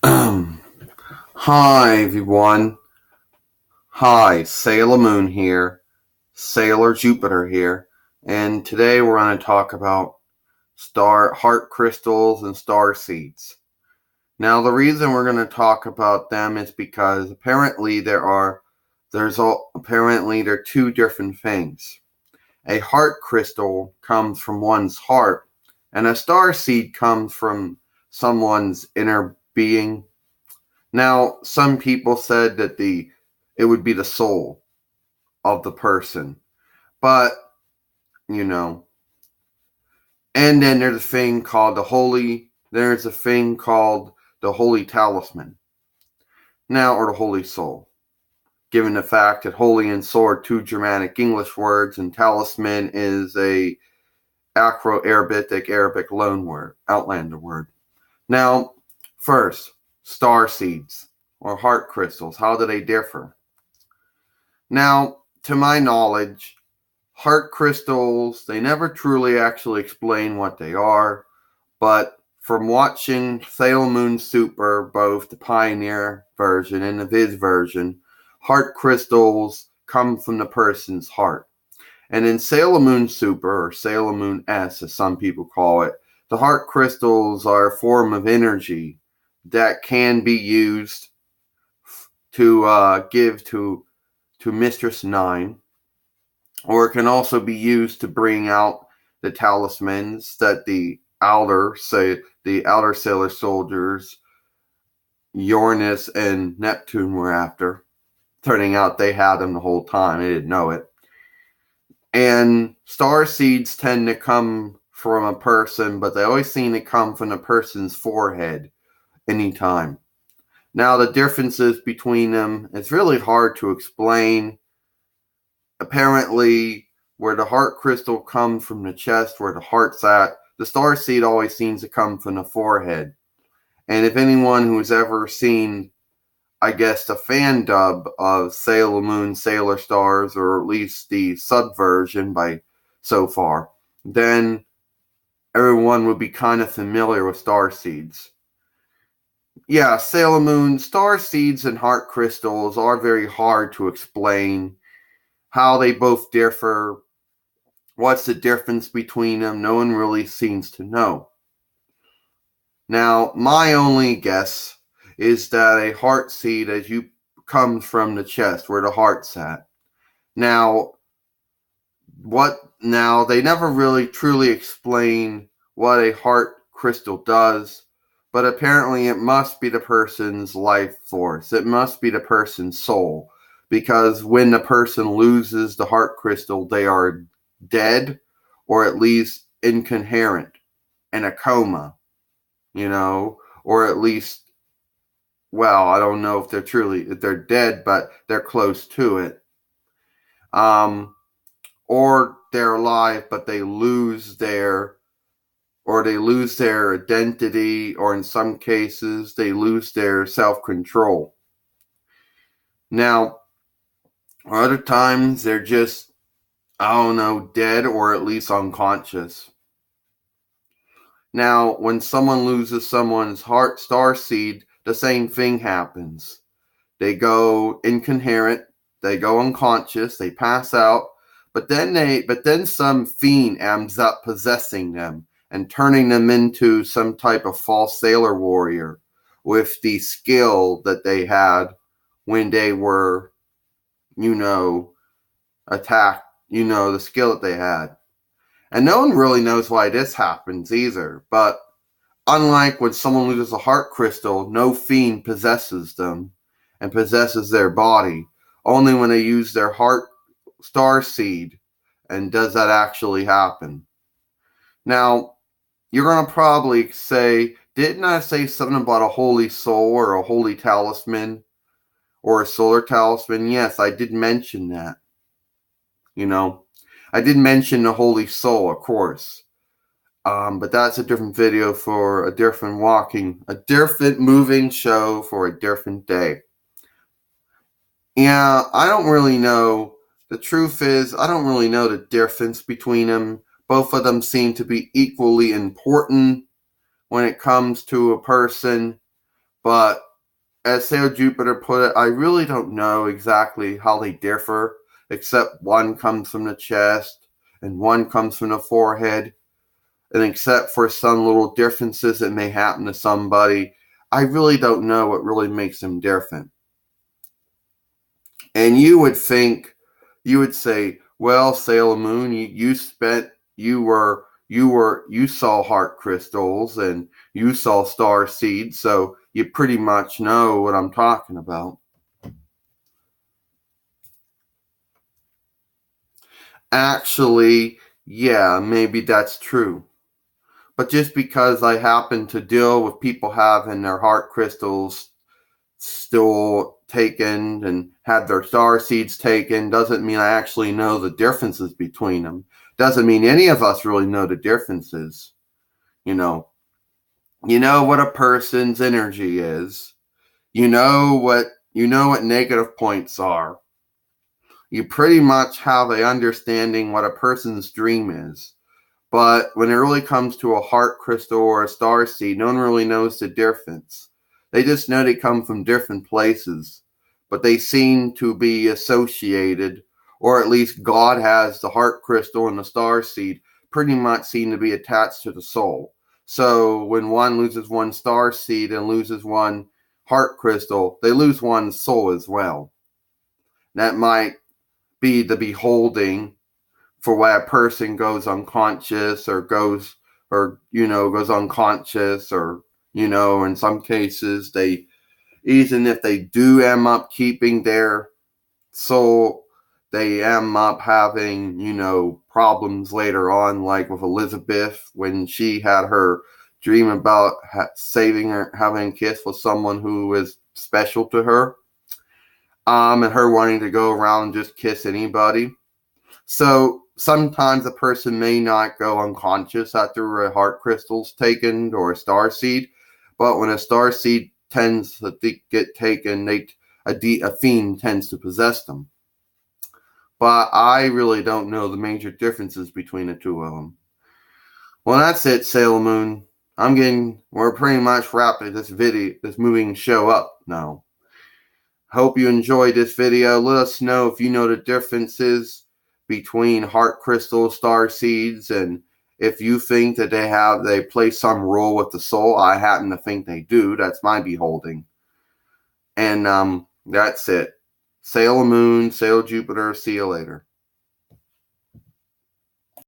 Hi everyone. Hi, Sailor Moon here, Sailor Jupiter here, and today we're going to talk about star heart crystals and star seeds. Now, the reason we're going to talk about them is because apparently they're two different things. A heart crystal comes from one's heart, and a star seed comes from someone's inner being. Now, some people said that it would be the soul of the person, but you know, and then there's a thing called the holy talisman. Now, or the holy soul. Given the fact that holy and soul are two Germanic English words, and talisman is a Arabic loan word, outlander word. Now, first, star seeds or heart crystals. How do they differ? Now, to my knowledge, heart crystals, they never truly actually explain what they are, but from watching Sailor Moon Super, both the Pioneer version and the Viz version, heart crystals come from the person's heart. And in Sailor Moon Super, or Sailor Moon S, as some people call it, the heart crystals are a form of energy that can be used to give to Mistress Nine, or it can also be used to bring out the talismans that the outer Sailor soldiers, Uranus and Neptune, were after. Turning out they had them the whole time. They didn't know it. And star seeds tend to come from a person, but they always seem to come from a person's forehead anytime. Now, the differences between them, it's really hard to explain. Apparently, where the heart crystal comes from the chest, where the heart's at, the star seed always seems to come from the forehead. And if anyone who's ever seen, I guess, the fan dub of Sailor Moon, Sailor Stars, or at least the subversion by so far, then everyone would be kind of familiar with star seeds. Yeah, Sailor Moon, star seeds and heart crystals are very hard to explain. How they both differ, what's the difference between them, no one really seems to know. Now, my only guess is that a heart seed comes from the chest, where the heart's at. Now, they never really truly explain what a heart crystal does, but apparently it must be the person's life force. It must be the person's soul. Because when the person loses the heart crystal, they are dead, or at least incoherent, in a coma, or at least, well, I don't know if they're dead, but they're close to it. Or they're alive, but they lose their identity, or in some cases, they lose their self-control. Now, other times, they're just, dead or at least unconscious. Now, when someone loses someone's heart star seed, the same thing happens. They go incoherent, they go unconscious, they pass out, but then some fiend ends up possessing them and turning them into some type of false sailor warrior with the skill that they had when they were, attacked, the skill that they had. And no one really knows why this happens either, but unlike when someone loses a heart crystal, no fiend possesses them and possesses their body. Only when they use their heart star seed, and does that actually happen. Now, you're going to probably say, didn't I say something about a holy soul or a holy talisman or a solar talisman? Yes, I did mention that. I did mention the holy soul, of course. But that's a different video for a different moving show for a different day. Yeah, I don't really know. The truth is, I don't really know the difference between them. Both of them seem to be equally important when it comes to a person. But as Sailor Jupiter put it, I really don't know exactly how they differ, except one comes from the chest and one comes from the forehead. And except for some little differences that may happen to somebody, I really don't know what really makes them different. And you would think, you would say, well, Sailor Moon, you saw heart crystals and you saw star seeds, so you pretty much know what I'm talking about. Actually, yeah, maybe that's true. But just because I happen to deal with people having their heart crystals still taken and had their star seeds taken doesn't mean I actually know the differences between them. Doesn't mean any of us really know the differences. You know, you know what a person's energy is. You know what negative points are. You pretty much have a understanding what a person's dream is. But when it really comes to a heart crystal or a star seed, no one really knows the difference. They just know they come from different places, but they seem to be associated, or at least God has the heart crystal and the star seed pretty much seem to be attached to the soul. So when one loses one star seed and loses one heart crystal, they lose one soul as well. That might be the beholding for why a person goes unconscious or goes unconscious, or in some cases they, even if they do end up keeping their soul, they end up having problems later on, like with Elizabeth when she had her dream about saving her, having a kiss with someone who was special to her, and her wanting to go around and just kiss anybody. So sometimes a person may not go unconscious after a heart crystal's taken or a star seed, but when a star seed tends to get taken, a fiend tends to possess them. But I really don't know the major differences between the two of them. Well, that's it, Sailor Moon. We're pretty much wrapping this moving show up now. Hope you enjoyed this video. Let us know if you know the differences between heart crystals, star seeds, and if you think that they play some role with the soul. I happen to think they do. That's my beholding. And that's it. Sailor Moon, Sailor Jupiter. See you later.